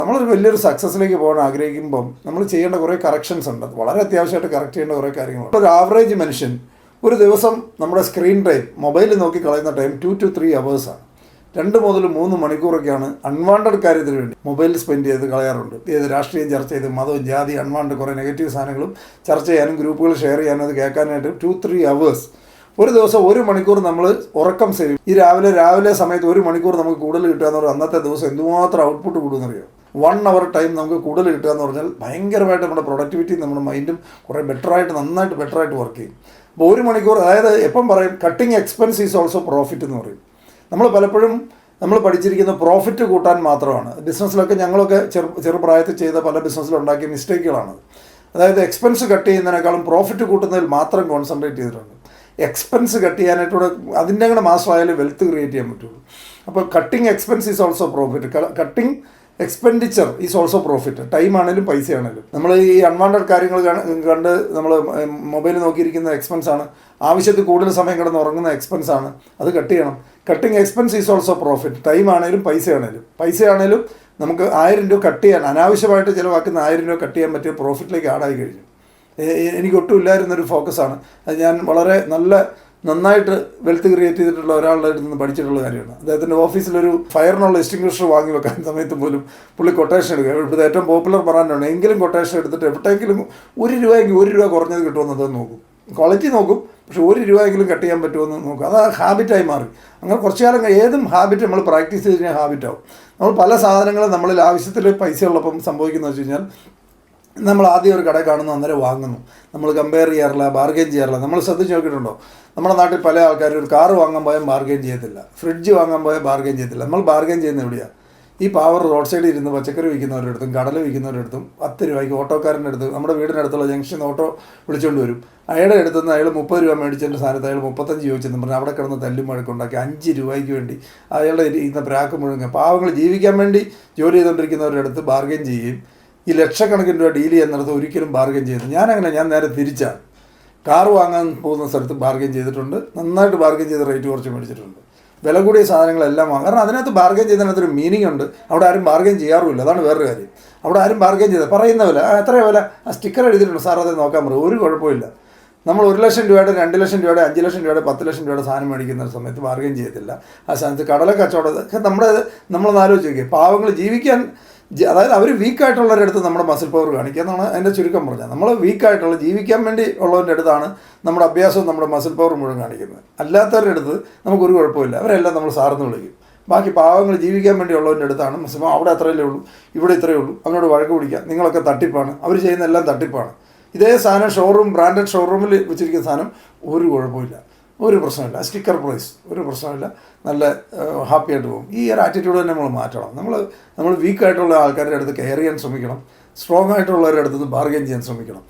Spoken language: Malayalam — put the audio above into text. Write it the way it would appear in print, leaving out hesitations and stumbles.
നമ്മളൊരു വലിയൊരു സക്സസ്സിലേക്ക് പോകാൻ ആഗ്രഹിക്കുമ്പം നമ്മൾ ചെയ്യേണ്ട കുറേ കറക്ഷൻസ് ഉണ്ട്. വളരെ അത്യാവശ്യമായിട്ട് കറക്റ്റ് ചെയ്യേണ്ട കുറേ കാര്യങ്ങളുണ്ട്. ഒരു ആവറേജ് മനുഷ്യൻ ഒരു ദിവസം നമ്മുടെ സ്ക്രീൻ ടൈം മൊബൈലിൽ നോക്കി കളയുന്ന ടൈം 2 to 3 hours 2 മുതൽ 3 മണിക്കൂറൊക്കെയാണ് അൺവാണ്ടഡ് കാര്യത്തിന് വേണ്ടി മൊബൈലിൽ സ്പെൻഡ് ചെയ്ത് കളയാറുണ്ട്. ഏത് രാഷ്ട്രീയം ചർച്ച ചെയ്ത് മതവും ജാതി അൺവാണ്ടഡ് കുറേ നെഗറ്റീവ് സാധനങ്ങളും ചർച്ച ചെയ്യാനും ഗ്രൂപ്പുകൾ ഷെയർ ചെയ്യാനും അത് കേൾക്കാനായിട്ട് 2-3 hours. ഒരു ദിവസം 1 മണിക്കൂർ നമ്മൾ ഉറക്കം സേവ്. ഈ രാവിലെ സമയത്ത് 1 മണിക്കൂർ നമുക്ക് കൂടുതൽ കിട്ടുക എന്ന് പറഞ്ഞാൽ അന്നത്തെ ദിവസം എന്തുമാത്രം ഔട്ട്പുട്ട് കൂടുമെന്നറിയോ? 1 hour ടൈം നമുക്ക് കൂടുതൽ കിട്ടുക എന്ന് പറഞ്ഞാൽ ഭയങ്കരമായിട്ട് നമ്മുടെ പ്രൊഡക്ടിവിറ്റി നമ്മുടെ മൈൻഡും കുറേ നന്നായിട്ട് ബെറ്ററായിട്ട് വർക്ക് ചെയ്യും. അപ്പോൾ 1 മണിക്കൂർ, അതായത് എപ്പം പറയും cutting expense is also profit എന്ന് പറയും. നമ്മൾ പലപ്പോഴും പഠിച്ചിരിക്കുന്ന പ്രോഫിറ്റ് കൂട്ടാൻ മാത്രമാണ്. ബിസിനസ്സിലൊക്കെ ഞങ്ങളൊക്കെ ചെറുപ്രായത്തിൽ ചെയ്ത പല ബിസിനസ്സിലുണ്ടാക്കിയ മിസ്റ്റേക്കുകളാണ്. അതായത് എക്സ്പെൻസ് കട്ട് ചെയ്യുന്നതിനേക്കാളും പ്രോഫിറ്റ് കൂട്ടുന്നതിൽ മാത്രം കോൺസെൻട്രേറ്റ് ചെയ്തിട്ടുണ്ട്. എക്സ്പെൻസ് കട്ട് ചെയ്യാനായിട്ടൂടെ അതിൻ്റെ കൂടെ മാസ്റ്റർ ആയാലും വെൽത്ത് ക്രിയേറ്റ് ചെയ്യാൻ പറ്റുള്ളൂ. അപ്പോൾ cutting expense is also profit, cutting expenditure is also profit. Time ആണെങ്കിലും പൈസ ആണെങ്കിലും നമ്മൾ ഈ അൺവാണ്ടഡ് കാര്യങ്ങൾ കണ്ട് നമ്മൾ മൊബൈൽ നോക്കിയിരിക്കുന്ന എക്സ്പെൻസാണ്. ആവശ്യത്തിൽ കൂടുതൽ സമയം കിടന്ന് ഉറങ്ങുന്ന എക്സ്പെൻസാണ്. അത് കട്ട് ചെയ്യണം. Cutting expense is also profit. Time ആണെങ്കിലും പൈസ ആണെങ്കിലും നമുക്ക് 1000 രൂപ കട്ട് ചെയ്യാൻ, അനാവശ്യമായിട്ട് ചിലവാക്കുന്ന 1000 രൂപ കട്ട് ചെയ്യാൻ പറ്റിയ പ്രോഫിറ്റിലേക്ക് ആഡായി കഴിഞ്ഞു. എനിക്കൊട്ടും ഇല്ലായിരുന്നൊരു ഫോക്കസാണ് അത്. ഞാൻ വളരെ നന്നായിട്ട് വെൽത്ത് ക്രിയേറ്റ് ചെയ്തിട്ടുള്ള ഒരാളുടെ അടുത്ത് നിന്ന് പഠിച്ചിട്ടുള്ള കാര്യമാണ്. അദ്ദേഹത്തിൻ്റെ ഓഫീസിലൊരു ഫയറിനുള്ള എക്സ്റ്റിംഗ്വിഷർ വാങ്ങി വെക്കാൻ സമയത്ത് പോലും പുള്ളി കൊട്ടേഷൻ എടുക്കുക. ഇവിടുത്തെ ഏറ്റവും പോപ്പുലർ ബ്രാൻഡാണ്. എങ്കിലും കൊട്ടേഷൻ എടുത്തിട്ട് എവിടെയെങ്കിലും 1 രൂപയെങ്കിൽ 1 രൂപ കുറഞ്ഞത് കിട്ടുമെന്ന് അത് നോക്കും. ക്വാളിറ്റി നോക്കും, പക്ഷേ 1 രൂപയെങ്കിലും കട്ട് ചെയ്യാൻ പറ്റുമെന്ന് നോക്കും. അത് ഹാബിറ്റായി മാറി. അങ്ങനെ കുറച്ച് കാലം ഏതും ഹാബിറ്റ് നമ്മൾ പ്രാക്ടീസ് ചെയ്ത് കഴിഞ്ഞാൽ ഹാബിറ്റാവും. നമ്മൾ പല സാധനങ്ങളും നമ്മളിൽ ആവശ്യത്തിൽ പൈസ ഉള്ളപ്പം സംഭവിക്കുന്നത് വെച്ച് കഴിഞ്ഞാൽ നമ്മൾ ആദ്യം ഒരു കട കാണുന്നു, അന്നേരം വാങ്ങുന്നു. നമ്മൾ കമ്പയർ ചെയ്യാറില്ല, ബാർഗെയിൻ ചെയ്യാറില്ല. നമ്മൾ ശ്രദ്ധിച്ച് നോക്കിയിട്ടുണ്ടോ? നമ്മുടെ നാട്ടിൽ പല ആൾക്കാരും ഒരു കാറ് വാങ്ങാൻ പോയാൽ ബാർഗെയിൻ ചെയ്യത്തില്ല, ഫ്രിഡ്ജ് വാങ്ങാൻ പോയാൽ ബാർഗെയിൻ ചെയ്യത്തില്ല. നമ്മൾ ബാർഗെയിൻ ചെയ്യുന്നത് എവിടെയാണ്? ഈ പാവർ റോഡ് സൈഡിൽ ഇരുന്ന് പച്ചക്കറി വിൽക്കുന്നവരുടെ അടുത്തും കടല വിൽക്കുന്നവരുടെ അടുത്തും 10 രൂപയ്ക്ക് ഓട്ടോക്കാരൻ്റെ അടുത്ത് നമ്മുടെ വീടിനടുത്തുള്ള ജംഗ്ഷനിൽ ഓട്ടോ വിളിച്ചുകൊണ്ട് വരും. അയാളുടെ അടുത്തുനിന്ന് അയാൾ 30 രൂപ മേടിച്ചതിൻ്റെ സ്ഥാനത്ത് അയാൾ 35 ചോദിച്ചെന്ന് പറഞ്ഞാൽ അവിടെ കിടന്ന് തല്ലും വഴക്കുണ്ടാക്കി 5 രൂപയ്ക്ക് വേണ്ടി അയാളുടെ ഇന്ന പ്രാക്ക് മുഴുവൻ പാവങ്ങൾ ജീവിക്കാൻ വേണ്ടി ജോലി ചെയ്തുകൊണ്ടിരിക്കുന്നവരുടെ അടുത്ത് ബാർഗെയിൻ ചെയ്യുകയും ഈ ലക്ഷക്കണക്കിന് രൂപ ഡീൽ ചെയ്യുന്നിടത്ത് ഒരിക്കലും ബാർഗെയിൻ ചെയ്തു. ഞാൻ നേരെ തിരിച്ചാണ്. കാർ വാങ്ങാൻ പോകുന്ന സ്ഥലത്ത് ബാർഗെയിൻ ചെയ്തിട്ടുണ്ട്. നന്നായിട്ട് ബാർഗെയിൻ ചെയ്ത് റേറ്റ് കുറച്ച് മേടിച്ചിട്ടുണ്ട്. വില കൂടിയ സാധനങ്ങളെല്ലാം വാങ്ങും. കാരണം അതിനകത്ത് ബാർഗെയിൻ ചെയ്യുന്നതിനകത്തൊരു മീനിങ് ഉണ്ട്. അവിടെ ആരും ബാർഗെയിൻ ചെയ്യാറുമില്ല. അതാണ് വേറൊരു കാര്യം. അവിടെ ആരും ബാർഗെയിൻ ചെയ്ത് പറയുന്ന വില എത്രയോ വില ആ സ്റ്റിക്കർ എഴുതിയിട്ടുണ്ട്, സാർ അത് നോക്കാൻ പറയും. ഒരു കുഴപ്പമില്ല. നമ്മൾ 1 ലക്ഷം രൂപയുടെ 2 ലക്ഷം രൂപയുടെ 5 ലക്ഷം രൂപയുടെ 10 ലക്ഷം രൂപയുടെ സാധനം മേടിക്കുന്ന സമയത്ത് ബാർഗെയിൻ ചെയ്യത്തില്ല. ആ സ്ഥാനത്ത് കടല കച്ചവടം നമ്മളൊന്ന് ആലോചിച്ച് നോക്കിയാൽ പാവങ്ങൾ ജീവിക്കാൻ, അതായത് അവർ വീക്കായിട്ടുള്ളവരുടെ അടുത്ത് നമ്മുടെ മസിൽ പവർ കാണിക്കുക എന്നാണ് അതിൻ്റെ ചുരുക്കം പറഞ്ഞാൽ. നമ്മൾ വീക്കായിട്ടുള്ള ജീവിക്കാൻ വേണ്ടി ഉള്ളവരുടെ അടുത്താണ് നമ്മുടെ അഭ്യാസവും നമ്മുടെ മസിൽ പവർ മുഴുവൻ കാണിക്കുന്നത്. അല്ലാത്തവരുടെ അടുത്ത് നമുക്കൊരു കുഴപ്പമില്ല. അവരെല്ലാം നമ്മൾ സാർന്ന് വിളിക്കും. ബാക്കി പാവങ്ങൾ ജീവിക്കാൻ വേണ്ടി ഉള്ളവരുടെ അടുത്താണ് മസിൽ. അവിടെ അത്രയല്ലേ ഉള്ളൂ, ഇവിടെ ഇത്രയേ ഉള്ളൂ, അവനോട് വഴക്ക് പിടിക്കുക, നിങ്ങളൊക്കെ തട്ടിപ്പാണ്, അവർ ചെയ്യുന്ന എല്ലാം തട്ടിപ്പാണ്. ഇതേ സാധനം ബ്രാൻഡഡ് ഷോറൂമിൽ വെച്ചിരിക്കുന്ന സാധനം ഒരു കുഴപ്പമില്ല, ഒരു പ്രശ്നമില്ല. സ്റ്റിക്കർ പ്രൈസ് ഒരു പ്രശ്നമില്ല, നല്ല ഹാപ്പി ആയിട്ട് പോകും. ഈ ഒരു ആറ്റിറ്റ്യൂഡ് തന്നെ നമ്മൾ മാറ്റണം. നമ്മൾ വീക്കായിട്ടുള്ള ആൾക്കാരുടെ അടുത്ത് കെയർ ചെയ്യാൻ ശ്രമിക്കണം. സ്ട്രോങ് ആയിട്ടുള്ളവരുടെ അടുത്ത് ബാർഗെയിൻ ചെയ്യാൻ ശ്രമിക്കണം.